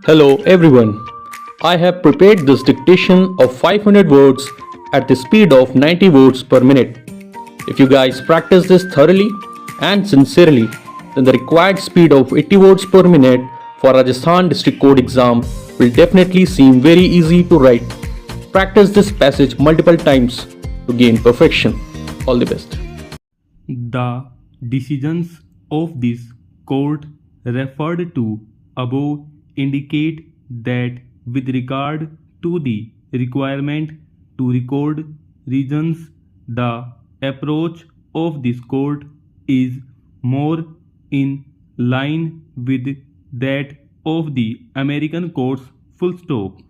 Hello everyone. I have prepared this dictation of 500 words at the speed of 90 words per minute. If you guys practice this thoroughly and sincerely, then the required speed of 80 words per minute for Rajasthan District Code exam will definitely seem very easy to write. Practice this passage multiple times to gain perfection. All the best. The decisions of this court referred to above indicate that with regard to the requirement to record reasons, the approach of this court is more in line with that of the American courts. Full stop.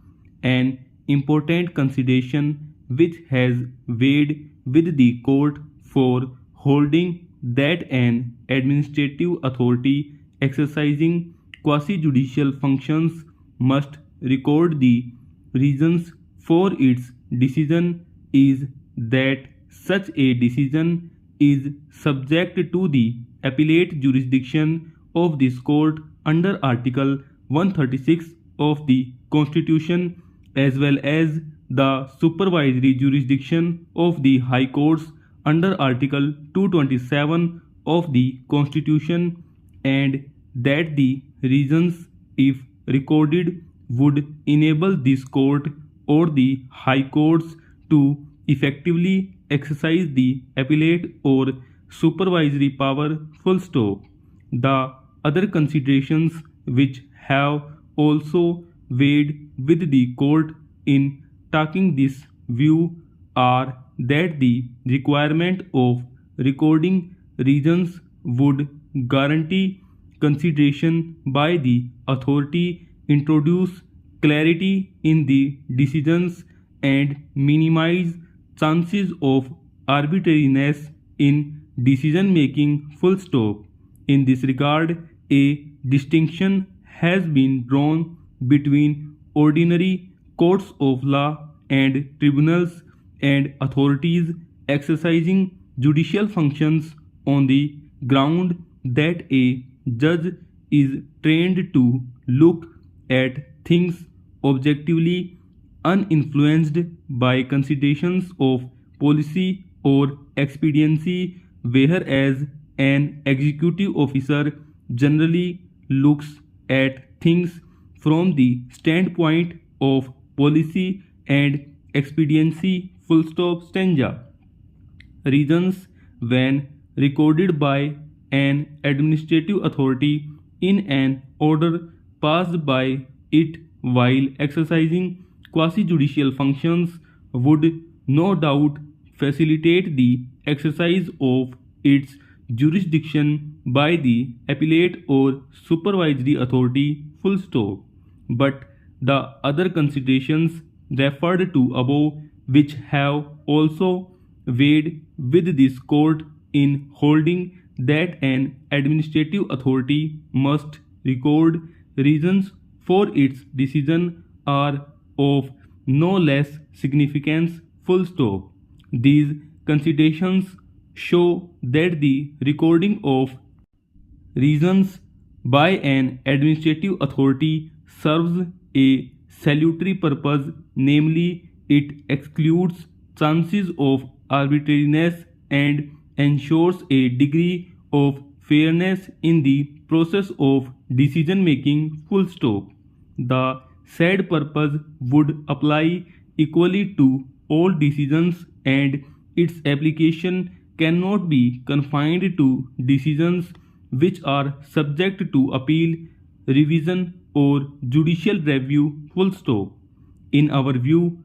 An important consideration which has weighed with the court for holding that an administrative authority exercising quasi-judicial functions must record the reasons for its decision is that such a decision is subject to the appellate jurisdiction of this court under Article 136 of the Constitution as well as the supervisory jurisdiction of the High Courts under Article 227 of the Constitution, and that the reasons, if recorded, would enable this court or the High Courts to effectively exercise the appellate or supervisory power. Full stop. The other considerations which have also weighed with the court in taking this view are that the requirement of recording reasons would guarantee consideration by the authority, introduce clarity in the decisions, and minimize chances of arbitrariness in decision making. Full stop. In this regard, a distinction has been drawn between ordinary courts of law and tribunals and authorities exercising judicial functions on the ground that a judge is trained to look at things objectively, uninfluenced by considerations of policy or expediency, whereas an executive officer generally looks at things from the standpoint of policy and expediency. Full stop. Stanza. Reasons, when recorded by an administrative authority in an order passed by it while exercising quasi-judicial functions, would no doubt facilitate the exercise of its jurisdiction by the appellate or supervisory authority. Full stop. But the other considerations referred to above, which have also weighed with this court in holding that an administrative authority must record reasons for its decision, are of no less significance. Full stop. These considerations show that the recording of reasons by an administrative authority serves a salutary purpose, namely, it excludes chances of arbitrariness and ensures a degree of fairness in the process of decision making. Full stop. The said purpose would apply equally to all decisions, and its application cannot be confined to decisions which are subject to appeal, revision, or judicial review. Full stop. In our view,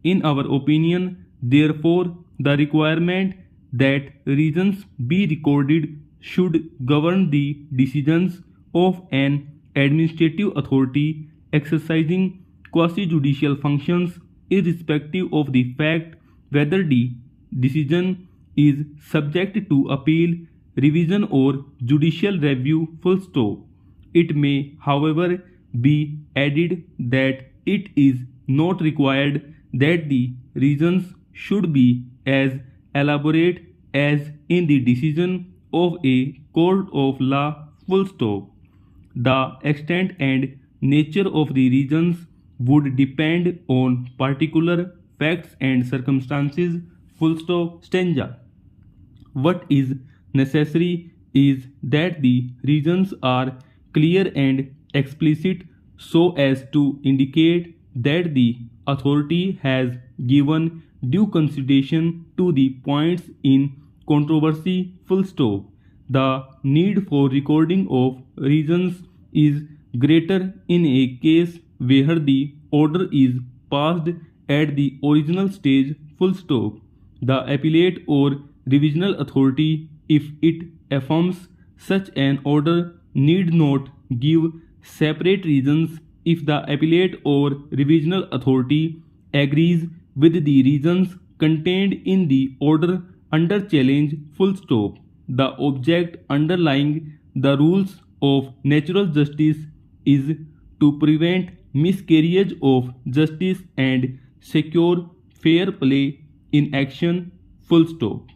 in our opinion, therefore, the requirement that reasons be recorded should govern the decisions of an administrative authority exercising quasi-judicial functions, irrespective of the fact whether the decision is subject to appeal, revision, or judicial review. Full stop. It may, however, be added that it is not required that the reasons should be as elaborate as in the decision of a court of law. Full stop. The extent and nature of the reasons would depend on particular facts and circumstances. Full stop. Stanza. What is necessary is that the reasons are clear and explicit so as to indicate that the authority has given due consideration to the points in controversy. Full stop. The need for recording of reasons is greater in a case where the order is passed at the original stage. Full stop. The appellate or revisional authority, if it affirms such an order, need not give separate reasons if the appellate or revisional authority agrees with the reasons contained in the order under challenge. Full stop. The object underlying the rules of natural justice is to prevent miscarriage of justice and secure fair play in action. Full stop.